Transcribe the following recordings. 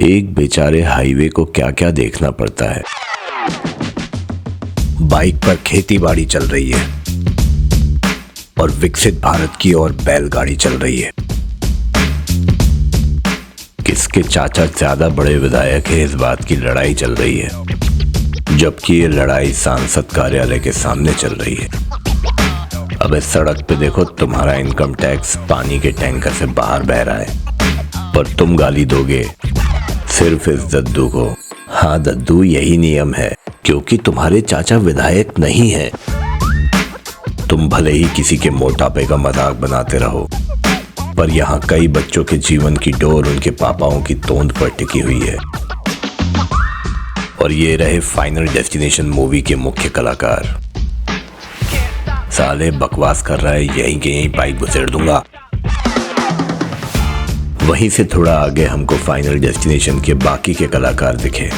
एक बेचारे हाईवे को क्या क्या देखना पड़ता है। बाइक पर खेती बाड़ी चल रही है और विकसित भारत की ओर बैलगाड़ी चल रही है। किसके चाचा ज्यादा बड़े विधायक है, इस बात की लड़ाई चल रही है, जबकि ये लड़ाई सांसद कार्यालय के सामने चल रही है। अब इस सड़क पे देखो, तुम्हारा इनकम टैक्स पानी के टैंकर से बाहर बह रहा है, पर तुम गाली दोगे सिर्फ इस दद्दू को। हाँ दद्दू, यही नियम है, क्योंकि तुम्हारे चाचा विधायक नहीं है। तुम भले ही किसी के मोटापे का मजाक बनाते रहो, पर यहाँ कई बच्चों के जीवन की डोर उनके पापाओं की तोंद पर टिकी हुई है। और ये रहे फाइनल डेस्टिनेशन मूवी के मुख्य कलाकार। साले बकवास कर रहा है, यहीं के यहीं पाइप घुसेड़ दूंगा। वहीं से थोड़ा आगे हमको फाइनल डेस्टिनेशन के बाकी के कलाकार दिखे।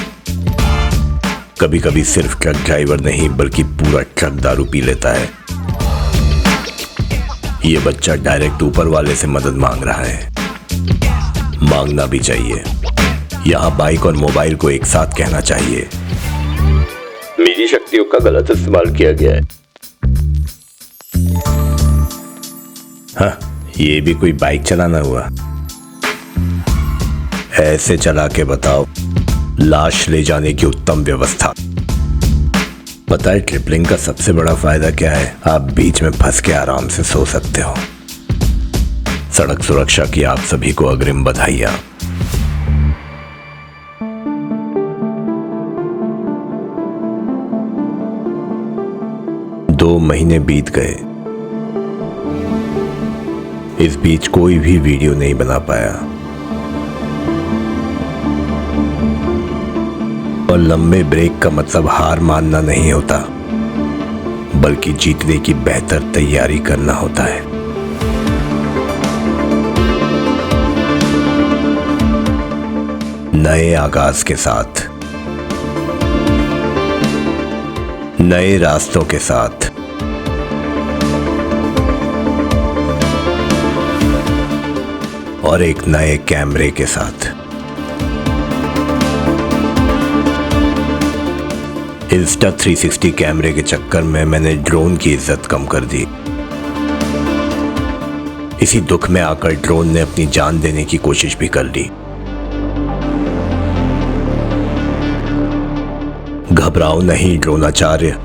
कभी कभी सिर्फ ट्रक ड्राइवर नहीं, बल्कि पूरा ट्रक दारू पी लेता है। ये बच्चा डायरेक्ट ऊपर वाले से मदद मांग रहा है। मांगना भी चाहिए। यहाँ बाइक और मोबाइल को एक साथ कहना चाहिए, मेरी शक्तियों का गलत इस्तेमाल किया गया है। हाँ, ये भी कोई बाइक चलाना हुआ? ऐसे चला के बताओ, लाश ले जाने की उत्तम व्यवस्था। पता है ट्रिपलिंग का सबसे बड़ा फायदा क्या है? आप बीच में फंस के आराम से सो सकते हो। सड़क सुरक्षा की आप सभी को अग्रिम बधाइयां। 2 महीने बीत गए। इस बीच कोई भी वीडियो नहीं बना पाया और लंबे ब्रेक का मतलब हार मानना नहीं होता, बल्कि जीतने की बेहतर तैयारी करना होता है। नए आगाज के साथ, नए रास्तों के साथ, और एक नए कैमरे के साथ। इंस्टा 360 कैमरे के चक्कर में मैंने ड्रोन की इज्जत कम कर दी। इसी दुख में आकर ड्रोन ने अपनी जान देने की कोशिश भी कर ली। घबराओ नहीं ड्रोनाचार्य,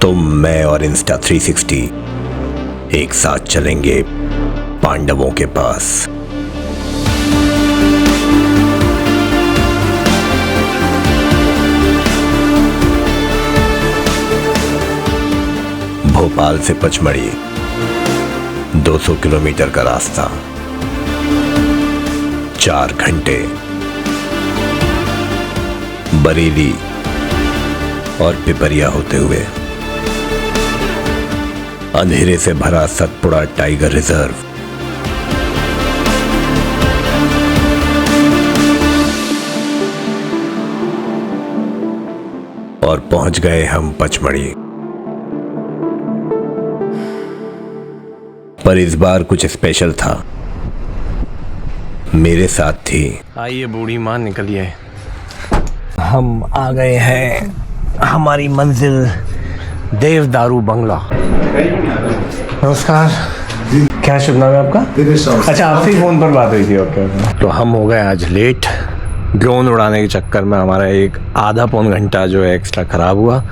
तुम, मैं और इंस्टा 360 एक साथ चलेंगे पांडवों के पास। भोपाल से पचमढ़ी 200 किलोमीटर का रास्ता, 4 घंटे। बरेली और पिपरिया होते हुए अंधेरे से भरा सतपुड़ा टाइगर रिजर्व। और पहुंच गए हम पचमढ़ी। पर इस बार कुछ स्पेशल था। मेरे साथ थी, आइए बूढ़ी माँ निकलिए। हम आ गए हैं हमारी मंजिल देवदारू बंगला। नमस्कार, क्या शुभ नाम है आपका? अच्छा, आपसे ही फोन पर बात हुई थी। ओके। तो हम हो गए आज लेट। ड्रोन उड़ाने के चक्कर में हमारा एक आधा पौन घंटा जो है एक्स्ट्रा खराब हुआ।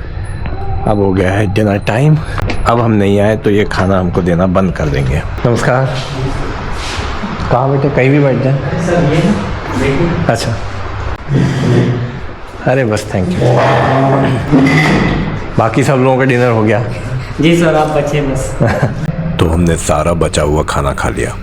अब हो गया है डिनर टाइम। अब हम नहीं आए तो ये खाना हमको देना बंद कर देंगे। नमस्कार, कहाँ बैठे? कहीं भी बैठ जाए। अच्छा, अरे बस थैंक यू। बाकी सब लोगों का डिनर हो गया? जी सर, आप बचे बस। तो हमने सारा बचा हुआ खाना खा लिया।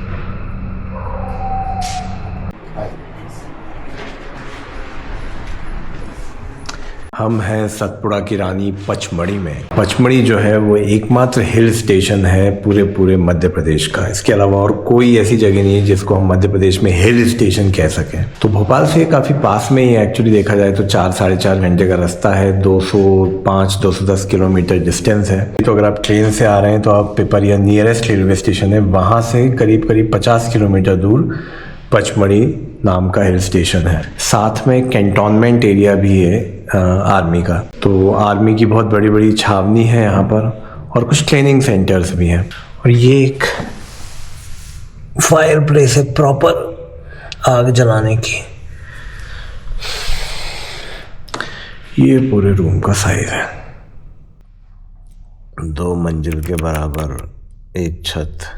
हम हैं सतपुड़ा की रानी पचमढ़ी में। पचमढ़ी जो है वो एकमात्र हिल स्टेशन है पूरे मध्य प्रदेश का। इसके अलावा और कोई ऐसी जगह नहीं है जिसको हम मध्य प्रदेश में हिल स्टेशन कह सकें। तो भोपाल से काफ़ी पास में ही एक्चुअली देखा जाए तो 4-4.5 घंटे का रास्ता है। 205-210 किलोमीटर डिस्टेंस है। तो अगर आप ट्रेन से आ रहे हैं तो आप पिपरिया नियरेस्ट रेलवे स्टेशन है, वहाँ से करीब 50 किलोमीटर दूर पचमढ़ी नाम का हिल स्टेशन है। साथ में कैंटोनमेंट एरिया भी है आर्मी का। तो आर्मी की बहुत बड़ी बड़ी छावनी है यहाँ पर और कुछ ट्रेनिंग सेंटर्स भी हैं। और ये एक फायर प्लेस है प्रॉपर आग जलाने की। ये पूरे रूम का साइज है, 2 मंजिल के बराबर एक छत।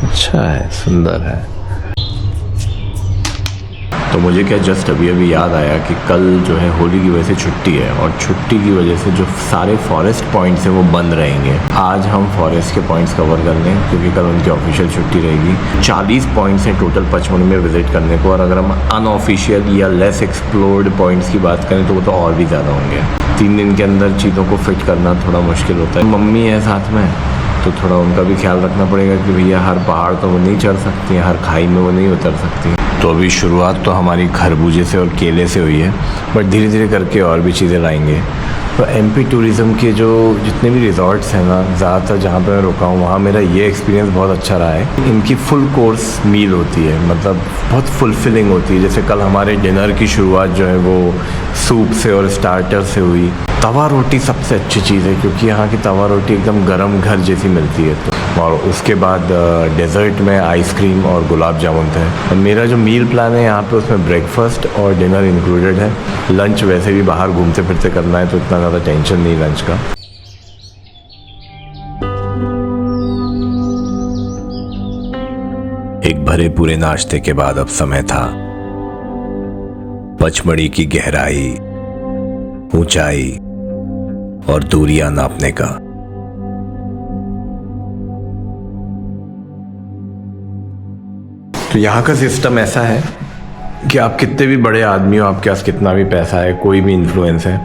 अच्छा है, सुंदर है। तो मुझे क्या जस्ट अभी अभी याद आया कि कल जो है होली की वजह से छुट्टी है और छुट्टी की वजह से जो सारे फॉरेस्ट पॉइंट्स हैं वो बंद रहेंगे। आज हम फॉरेस्ट के पॉइंट्स कवर कर लें क्योंकि कल उनकी ऑफिशियल छुट्टी रहेगी। 40 पॉइंट्स हैं टोटल पचमढ़ी में विजिट करने को, और अगर हम अनऑफिशियल या लेस एक्सप्लोर्ड पॉइंट्स की बात करें तो वो तो और भी ज़्यादा होंगे। 3 दिन के अंदर चीज़ों को फिट करना थोड़ा मुश्किल होता है। मम्मी है साथ में तो थोड़ा उनका भी ख्याल रखना पड़ेगा कि भैया हर पहाड़ तो वो नहीं चढ़ सकती हैं, हर खाई में वो नहीं उतर सकती। तो अभी शुरुआत तो हमारी खरबूजे से और केले से हुई है, बट धीरे धीरे करके और भी चीज़ें लाएंगे। तो एमपी टूरिज़्म के जो जितने भी रिजॉर्ट्स हैं ना, ज़्यादातर जहाँ पे मैं रुका हूँ वहाँ मेरा ये एक्सपीरियंस बहुत अच्छा रहा है। इनकी फुल कोर्स मील होती है, मतलब बहुत फुलफिलिंग होती है। जैसे कल हमारे डिनर की शुरुआत जो है वो सूप से और स्टार्टर से हुई। तवा रोटी सबसे अच्छी चीज़ है क्योंकि यहाँ की तवा रोटी एकदम गरम घर जैसी मिलती है। तो और उसके बाद डेज़र्ट में आइसक्रीम और गुलाब जामुन थे। और मेरा जो मील प्लान है यहाँ पे उसमें ब्रेकफास्ट और डिनर इंक्लूडेड है। लंच वैसे भी बाहर घूमते फिरते करना है तो इतना ज़्यादा टेंशन नहीं लंच का। एक भरे पूरे नाश्ते के बाद अब समय था पचमढ़ी की गहराई, ऊंचाई और दूरियां नापने का। तो यहाँ का सिस्टम ऐसा है कि आप कितने भी बड़े आदमी हो, आपके पास कितना भी पैसा है, कोई भी इन्फ्लुएंस है,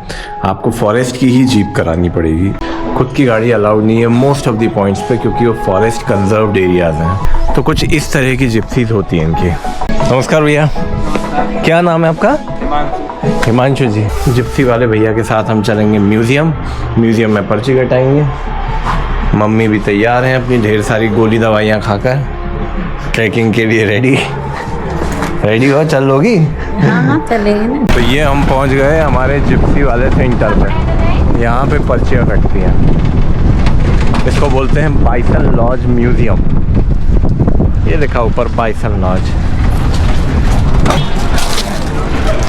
आपको फॉरेस्ट की ही जीप करानी पड़ेगी। खुद की गाड़ी अलाउड नहीं है मोस्ट ऑफ द पॉइंट्स पे क्योंकि वो फॉरेस्ट कंजर्व्ड एरियाज हैं। तो कुछ इस तरह की जिप्सीज होती हैं इनकी। नमस्कार भैया, क्या नाम है आपका? हिमांशु जी। जिप्सी वाले भैया के साथ हम चलेंगे म्यूज़ियम में पर्ची कटाएंगे। मम्मी भी तैयार हैं अपनी ढेर सारी गोली दवाइयाँ खाकर ट्रैकिंग के लिए रेडी हो, चल लोगी? हाँ चलेंगे ना। तो ये हम पहुंच गए हमारे जिप्सी वाले सेंटर पे। यहाँ पे पर्चियाँ कटती हैं। इसको बोलते हैं बाइसन लॉज म्यूज़ियम। ये लिखा ऊपर बाइसन लॉज।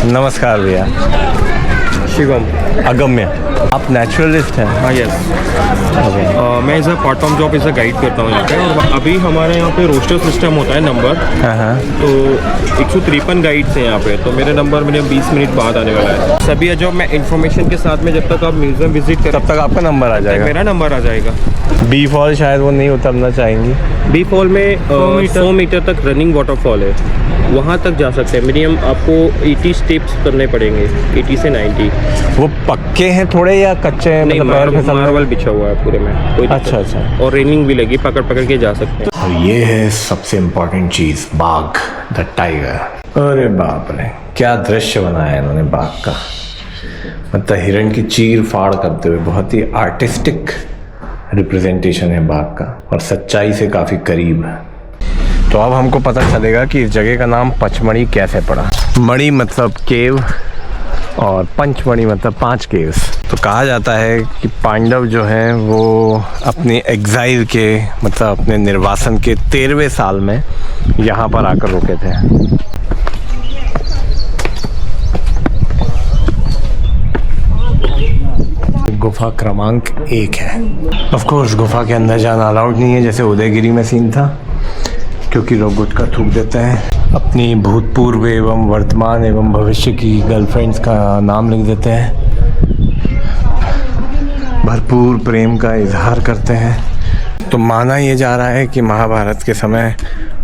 नमस्कार भैया। शिवम। अगम्य, आप नेचुरलिस्ट हैं? हाँ यस। मैं as a part time job as a guide करता हूँ यहाँ पे। और अभी हमारे यहाँ पे रोस्टर सिस्टम होता है नंबर। तो 153 गाइड्स हैं यहाँ पे, तो मेरे नंबर मेरे 20 मिनट बाद आने वाला है। सभी जॉब मैं इन्फॉर्मेशन के साथ में जब तक आप म्यूजियम विजिट करें तब तक आपका नंबर आ जाएगा? मेरा नंबर आ जाएगा। बी फॉल शायद वो नहीं उतरना चाहेंगी। बी फॉल में 100 मीटर तक रनिंग वाटरफॉल है, वहाँ तक जा सकते हैं। मिनिमम आपको 80 स्टेप्स करने पड़ेंगे, 80 से 90। वो पक्के हैं थोड़े या कच्चे हैं? नहीं, मार्बल बिछा हुआ है पूरे में, कोई दिक्कत अच्छा अच्छा। नहीं। और रेलिंग भी लगी, पकड़ पकड़ के जा सकते हैं। और ये है सबसे इम्पोर्टेंट चीज़, बाघ, द टाइगर। अरे बाप रे, क्या दृश्य बनाया इन्होंने बाघ का। मतलब हिरण की चीर फाड़ करते हुए बहुत ही आर्टिस्टिक रिप्रेजेंटेशन है बाघ का, और सच्चाई से काफ़ी करीब है। तो अब हमको पता चलेगा कि इस जगह का नाम पचमढ़ी कैसे पड़ा। मणि मतलब केव और पंचमढ़ी मतलब 5 केव्स। तो कहा जाता है कि पांडव जो हैं वो अपने एग्जाइल के मतलब अपने निर्वासन के 13वें साल में यहाँ पर आकर रुके थे। गुफा क्रमांक 1 है। ऑफ कोर्स गुफा के अंदर जाना अलाउड नहीं है जैसे उदयगिरी में सीन था, क्योंकि लोग गुटखा थूक देते हैं, अपनी भूतपूर्व एवं वर्तमान एवं भविष्य की गर्लफ्रेंड्स का नाम लिख देते हैं, भरपूर प्रेम का इजहार करते हैं। तो माना ये जा रहा है कि महाभारत के समय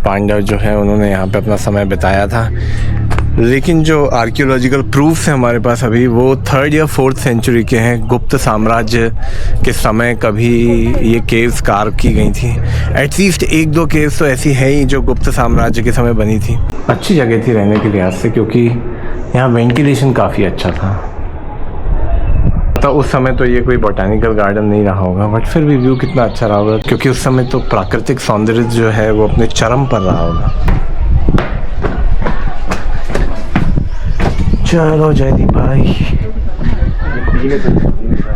पांडव जो है उन्होंने यहाँ पे अपना समय बिताया था। लेकिन जो आर्कियोलॉजिकल प्रूफ्स हैं हमारे पास अभी वो 3rd या 4th सेंचुरी के हैं। गुप्त साम्राज्य के समय कभी ये केव्स कार्व की गई थी। एटलीस्ट 1-2 केव्स तो ऐसी है ही जो गुप्त साम्राज्य के समय बनी थी। अच्छी जगह थी रहने के लिहाज से क्योंकि यहाँ वेंटिलेशन काफ़ी अच्छा था। तो उस समय तो ये कोई बोटानिकल गार्डन नहीं रहा होगा, बट फिर भी व्यू कितना अच्छा रहा होगा, क्योंकि उस समय तो प्राकृतिक सौंदर्य जो है वो अपने चरम पर रहा होगा। चलो जयदीप भाई,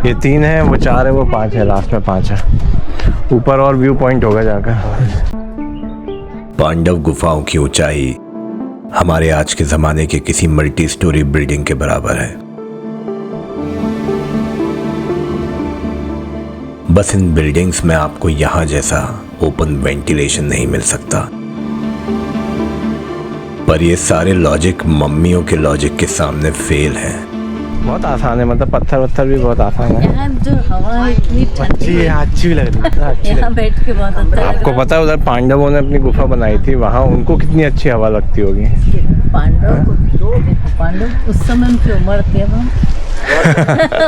ये 3 है, वो 4 है, वो 5 है, लास्ट में 5 है। ऊपर और व्यू पॉइंट होगा जाकर। पांडव गुफाओं की ऊंचाई हमारे आज के जमाने के किसी मल्टी स्टोरी बिल्डिंग के बराबर है। बस इन बिल्डिंग्स में आपको यहां जैसा ओपन वेंटिलेशन नहीं मिल सकता, पर ये सारे लॉजिक मम्मियों के लॉजिक के सामने फेल हैं। बहुत आसान है, मतलब पत्थर वत्थर भी बहुत आसान है। यहाँ जो हवा है इतनी ठंडी है, अच्छी भी लग रही है। यहाँ बैठ के बहुत अच्छा लग आपको पता है उधर पांडवों ने अपनी गुफा बनाई थी, वहाँ उनको कितनी अच्छी हवा लगती होगी। पांडव उस समय उनकी उम्र थी, अब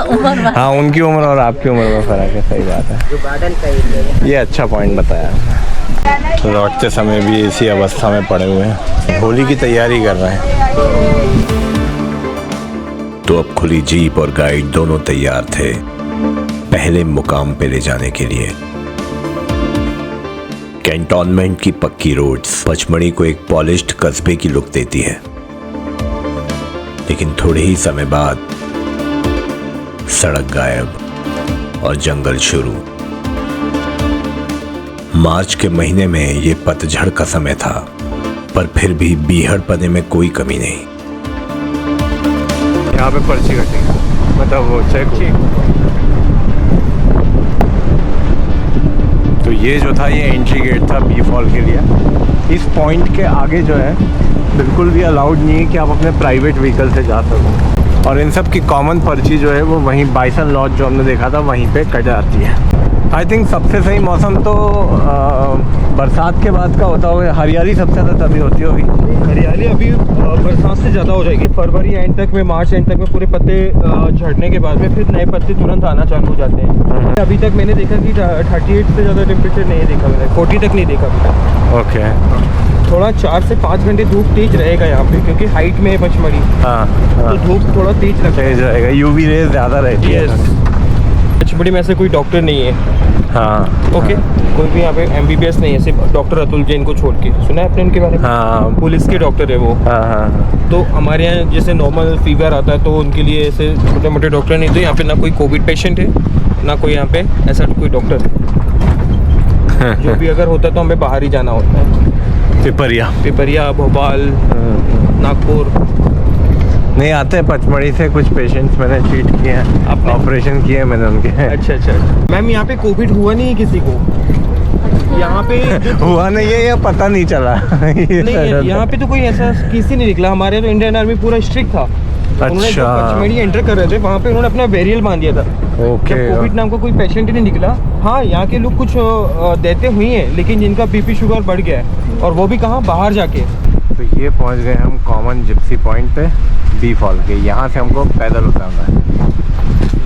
उम्र हाँ, उनकी उम्र और आपकी उम्र में फर्क है, सही बात है। ये अच्छा पॉइंट बताया। लौटते समय भी इसी अवस्था में पड़े हुए हैं, होली की तैयारी कर रहे हैं। तो अब खुली जीप और गाइड दोनों तैयार थे पहले मुकाम पे ले जाने के लिए। कैंटोनमेंट की पक्की रोड्स पचमढ़ी को एक पॉलिश्ड कस्बे की लुक देती है, लेकिन थोड़े ही समय बाद सड़क गायब और जंगल शुरू। मार्च के महीने में ये पतझड़ का समय था, पर फिर भी बीहड़पने में कोई कमी नहीं। यहाँ पे पर्ची कटेगी, मतलब वो चेक। तो ये जो था, ये एंट्री गेट था बी फॉल के लिए। इस पॉइंट के आगे जो है बिल्कुल भी अलाउड नहीं है कि आप अपने प्राइवेट व्हीकल से जा सको, और इन सब की कॉमन पर्ची जो है वो वहीं बाइसन लॉज जो हमने देखा था वहीं पे कट जाती है। आई थिंक सबसे सही मौसम तो बरसात के बाद का होता होगा। हरियाली सबसे ज़्यादा तभी होती होगी। हरियाली अभी बरसात से ज़्यादा हो जाएगी, फरवरी एंड तक में, मार्च एंड तक में पूरे पत्ते झड़ने के बाद में फिर नए पत्ते तुरंत आना चालू हो जाते हैं। अभी तक मैंने देखा कि 38 से ज़्यादा टेम्परेचर नहीं देखा मैंने, 40 तक नहीं देखा अभी तक। ओके। थोड़ा 4 से 5 घंटे धूप तेज रहेगा यहाँ पे, क्योंकि हाइट में है पचमढ़ी। हाँ, तो धूप थोड़ा तेज रहेगा, यूवी रेज ज़्यादा रहती है। पचमढ़ी में ऐसे कोई डॉक्टर नहीं है। हाँ, ओके। कोई भी यहाँ पे MBBS नहीं है, सिर्फ डॉक्टर अतुल जैन को छोड़ के। सुना है आपने उनके बारे में? हाँ, पुलिस के डॉक्टर है वो। हाँ। तो हमारे यहाँ जैसे नॉर्मल फीवर आता है तो उनके लिए ऐसे छोटे मोटे डॉक्टर नहीं, तो यहाँ पे ना कोई कोविड पेशेंट है, ना कोई यहाँ पे ऐसा कोई डॉक्टर है। जो भी अगर होता तो हमें बाहर ही जाना होता है, पिपरिया, भोपाल, नागपुर। नहीं आते पचमढ़ी से कुछ पेशेंट्स मैंने ट्रीट किए हैं, ऑपरेशन किए हैं मैंने उनके। अच्छा। मैम यहाँ पे कोविड हुआ नहीं है किसी को? यहाँ पे हुआ नहीं है या पता नहीं चला? नहीं, यहाँ पे तो कोई ऐसा किसी नहीं निकला। हमारे तो इंडियन आर्मी पूरा स्ट्रिक्ट था। उन्होंने जब पचमढ़ी एंटर कर रहे थे वहाँ पे उन्होंने अपना बैरियल बांध दिया था। जब कोविड नाम का कोई पेशेंट ही नहीं निकला। हाँ, यहाँ के लोग कुछ देते हुए हैं, लेकिन जिनका BP शुगर बढ़ गया है, और वो भी कहाँ, बाहर जाके। तो ये पहुँच गए हम कॉमन जिप्सी पॉइंट पे बी फॉल के। यहाँ से हमको पैदल उतरना है।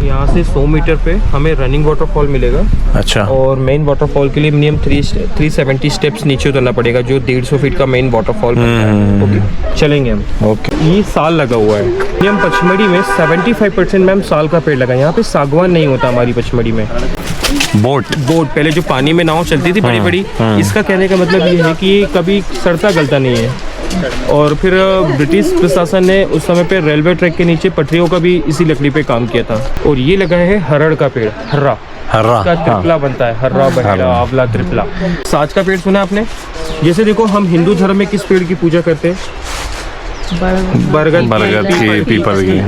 यहाँ से 100 मीटर पे हमें रनिंग वाटरफॉल मिलेगा। अच्छा। और मेन वाटरफॉल के लिए मिनिमम 370 स्टेप्स नीचे उतरना पड़ेगा, जो 150 फीट का मेन वाटरफॉल है। ओके, चलेंगे हम। ओके। ये साल लगा हुआ है। ये हम पचमढ़ी में 75% मैम साल का पेड़ लगा है। यहाँ पे सागवान नहीं होता हमारी पचमढ़ी में। बोट पहले जो पानी में नाव चलती थी बड़ी बड़ी, इसका कहने का मतलब ये है कि ये कभी सड़ता गलता नहीं है। और फिर ब्रिटिश प्रशासन ने उस समय पे रेलवे ट्रैक के नीचे पटरियों का भी इसी लकड़ी पे काम किया था। और ये लगा है हरड़ का पेड़, हर्रा का त्रिपला बनता है, हर्रा, बहेड़ा, आंवला, त्रिपला। साज का पेड़ सुना आपने? जैसे देखो, हम हिंदू धर्म में किस पेड़ की पूजा करते हैं? बरगद की, पीपल की।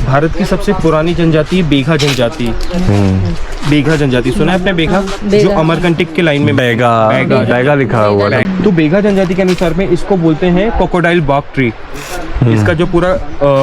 भारत की सबसे पुरानी जनजाति बेघा जनजाति। बेघा जनजाति सुना है आपने? बेघा जो अमरकंटक के लाइन में बैगा लिखा हुआ है। तो बेघा जनजाति के अनुसार में इसको बोलते हैं क्रोकोडाइल बार्क ट्री। इसका जो पूरा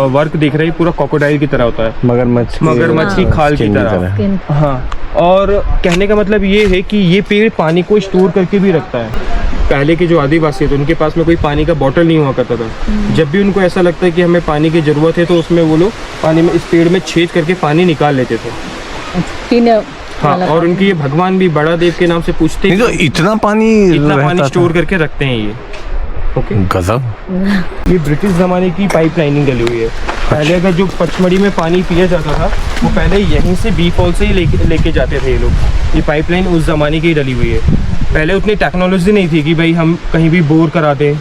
वर्क देख रहे हैं पूरा क्रोकोडाइल की तरह होता है, मगरमच्छ की खाल की तरह। हाँ, और कहने का मतलब ये है कि ये पेड़ पानी को स्टोर करके भी रखता है। पहले के जो आदिवासी थे उनके पास में कोई पानी का बॉटल नहीं हुआ करता था। जब भी उनको ऐसा लगता है कि हमें पानी की ज़रूरत है तो उसमें वो लोग पानी में, इस पेड़ में छेद करके पानी निकाल लेते थे। हाँ, और उनकी ये भगवान भी बड़ा देव के नाम से पूछते हैं। तो इतना पानी स्टोर करके रखते हैं ये। ओके गजब। ये ब्रिटिश ज़माने की पाइप लाइनिंग डली हुई है। पहले अगर जो पचमढ़ी में पानी पिया जाता था वो पहले यहीं से बी फॉल से ही लेके जाते थे ये लोग। ये पाइपलाइन उस ज़माने की ही डली हुई है। पहले उतनी टेक्नोलॉजी नहीं थी कि भाई हम कहीं भी बोर करा दें,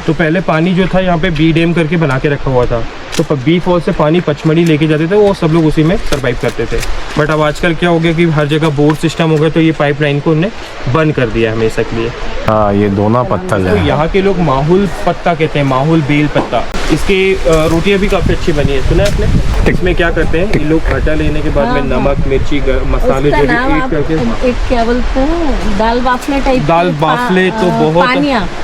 तो पहले पानी जो था यहाँ पे बी डैम करके बना के रखा हुआ था, तो बी फॉल से पानी पचमढ़ी लेके जाते थे, वो सब लोग उसी में सर्वाइव करते थे। बट अब आजकल क्या हो गया कि हर जगह बोर सिस्टम हो गया, तो ये पाइपलाइन को उन्होंने बंद कर दिया हमेशा के लिए। हाँ, ये दोना पत्थर तो है। यहाँ के लोग माहुल पत्ता कहते हैं, माहुल बेल पत्ता। इसकी रोटियाँ भी काफ़ी अच्छी बनी है, सुना है आपने? इसमें क्या करते हैं ये लोग, आटा लेने के बाद में नमक मिर्ची मसाले उसका जो नाम एड आप करके, एक क्या बोलते हैं, दाल बाफले टाइप। दाल बाफले तो बहुत,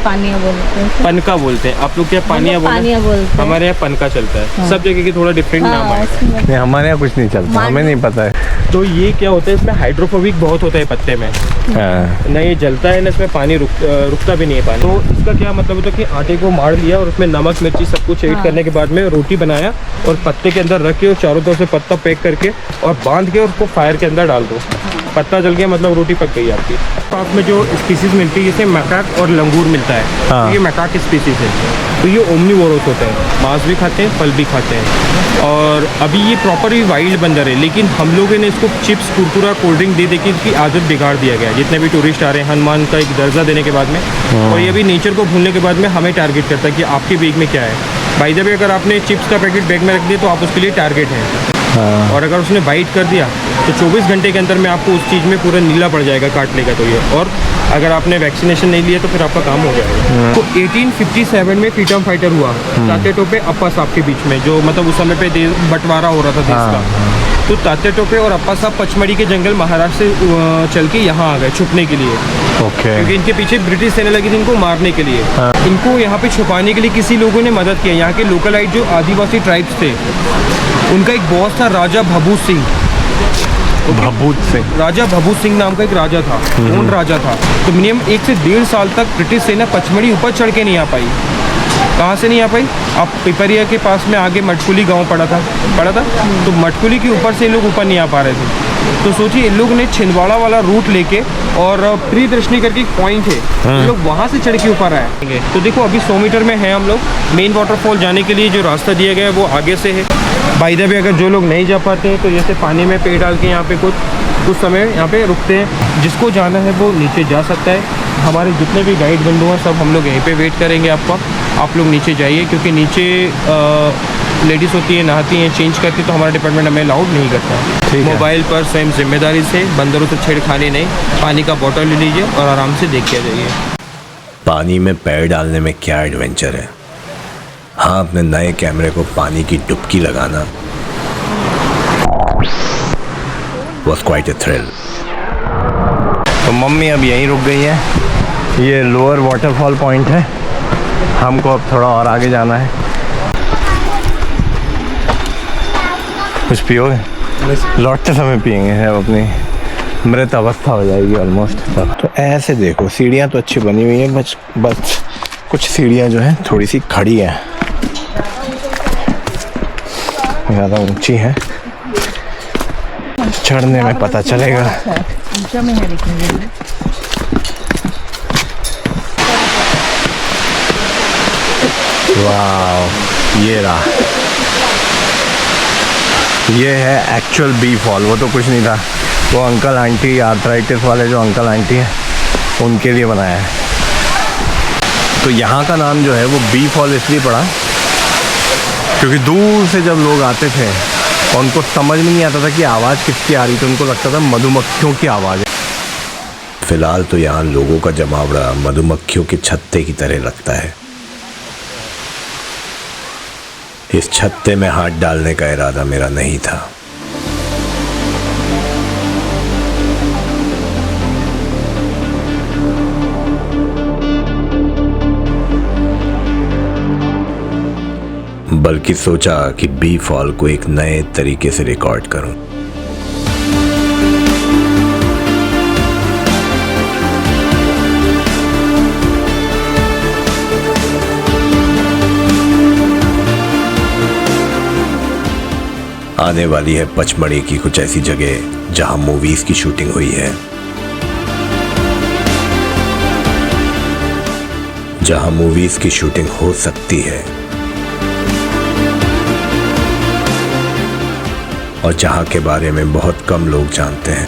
पानिया बोलते हैं। पनका बोलते हैं। आप लोग क्या पानिया बोलते हैं। हमारे यहाँ पनका चलता है। सब जगह की थोड़ा डिफरेंट नाम है। नहीं, हमारे यहाँ कुछ नहीं चलता, हमें नहीं पता है। तो ये क्या होता है, इसमें हाइड्रोफोबिक बहुत होता है पत्ते में, हाँ। ना ये जलता है ना इसमें पानी रुकता भी नहीं है पानी। तो इसका क्या मतलब होता है कि आटे को मार लिया और उसमें नमक मिर्ची सब कुछ ऐड करने के बाद में रोटी बनाया और पत्ते के अंदर रख के और चारों तरफ से पत्ता पैक करके और बांध के उसको फायर के अंदर डाल दो। पत्ता जल गया मतलब रोटी पक गई आपकी। पास में जो स्पीसीज मिलती है जैसे मैकाक और लंगूर मिलता है, हाँ। तो ये मैकाक स्पीसीज है। तो ये ओमनीवोरस होते हैं, मांस भी खाते हैं फल भी खाते हैं। और अभी ये प्रॉपर ही वाइल्ड बंदर है, लेकिन हम लोगों ने इसको चिप्स कुरकुरा कोल्ड ड्रिंक दे के इसकी आदत बिगाड़ दिया गया। जितने भी टूरिस्ट आ रहे हैं, हनुमान का एक दर्जा देने के बाद में, और ये भी नेचर को भूलने के बाद में हमें टारगेट करता है कि आपके बैग में क्या है। बाय द वे अगर आपने चिप्स का पैकेट बैग में रख दिया तो आप उसके लिए टारगेट हैं। और अगर उसने बाइट कर दिया तो 24 घंटे के अंदर में आपको उस चीज़ में पूरा नीला पड़ जाएगा, काट लेगा तो ये। और अगर आपने वैक्सीनेशन नहीं लिया तो फिर आपका काम हो जाएगा। तो 1857 में फ्रीडम फाइटर हुआ ताते टोपे अप्पा साहब के बीच में, जो मतलब उस समय पे बंटवारा हो रहा था देश का। तो ताते टोपे और अप्पा साहब पचमढ़ी के जंगल महाराष्ट्र से चल के यहाँ आ गए छुपने के लिए, ओके। क्योंकि इनके पीछे ब्रिटिश सेना लगी थी इनको मारने के लिए। इनको यहाँ पे छुपाने के लिए किसी लोगों ने मदद किया। यहाँ के लोकलाइट जो आदिवासी ट्राइब्स थे, उनका एक बॉस था राजा भभूत सिंह। भभूत सिंह, राजा भभूत सिंह नाम का एक राजा था, कौन राजा था। तो मिनिमम 1 से 1.5 साल तक ब्रिटिश सेना पचमढ़ी ऊपर चढ़ के नहीं आ पाई। कहाँ से नहीं आ पाई? आप पिपरिया के पास में आगे मटकुली गांव पड़ा था, तो मटकुली के ऊपर से ये लोग ऊपर नहीं आ पा रहे थे। तो सोचिए इन लोग ने छिंदवाड़ा वाला रूट लेके, और प्रियदर्शनी करके एक पॉइंट है, लोग वहाँ से चढ़ के ऊपर आए। तो देखो अभी 100 मीटर में है हम लोग। मेन वाटरफॉल जाने के लिए जो रास्ता दिया गया है वो आगे से है। बाय द वे अगर जो लोग नहीं जा पाते हैं तो जैसे पानी में पैर डाल के यहाँ पे कुछ समय यहाँ पे रुकते हैं। जिसको जाना है वो नीचे जा सकता है। हमारे जितने भी गाइड बंधु हैं सब हम लोग यहीं पे वेट करेंगे आपका। आप लोग नीचे जाइए, क्योंकि नीचे लेडीज़ होती है, नहाती हैं, चेंज करती, तो हमारा डिपार्टमेंट हमें अलाउड नहीं करता। मोबाइल पर स्वयं जिम्मेदारी से, बंदरों से छेड़खानी नहीं। पानी का बोतल ले लीजिए और आराम से देख के जाइए। पानी में पैर डालने में क्या एडवेंचर है। हाँ, अपने नए कैमरे को पानी की डुबकी लगाना was quite a thrill। तो मम्मी अब यहीं रुक गई है। ये लोअर वाटरफॉल पॉइंट है, हमको अब थोड़ा और आगे जाना है। कुछ पियोगे? लौटते समय पियेंगे। है अपनी मृत अवस्था हो जाएगी ऑलमोस्ट तब। तो ऐसे देखो, सीढ़ियाँ तो अच्छी बनी हुई है, बस कुछ सीढ़ियाँ जो हैं थोड़ी सी खड़ी हैं, ज़्यादा ऊंची है। चढ़ने में पता चलेगा। वाह, ये रहा, ये है एक्चुअल बी फॉल। वो तो कुछ नहीं था, वो अंकल आंटी आर्थराइटिस वाले जो अंकल आंटी हैं उनके लिए बनाया है। तो यहाँ का नाम जो है वो बी फॉल इसलिए पड़ा क्योंकि दूर से जब लोग आते थे और उनको समझ में नहीं आता था कि आवाज़ किसकी आ रही, तो उनको लगता था मधुमक्खियों की आवाज़ है। फिलहाल तो यहाँ लोगों का जमावड़ा मधुमक्खियों के छत्ते की तरह लगता है। इस छत्ते में हाथ डालने का इरादा मेरा नहीं था। बल्कि सोचा कि बी फॉल को एक नए तरीके से रिकॉर्ड करूं। आने वाली है पचमढ़ी की कुछ ऐसी जगह जहां मूवीज की शूटिंग हुई है, जहां मूवीज की शूटिंग हो सकती है और जहां के बारे में बहुत कम लोग जानते हैं।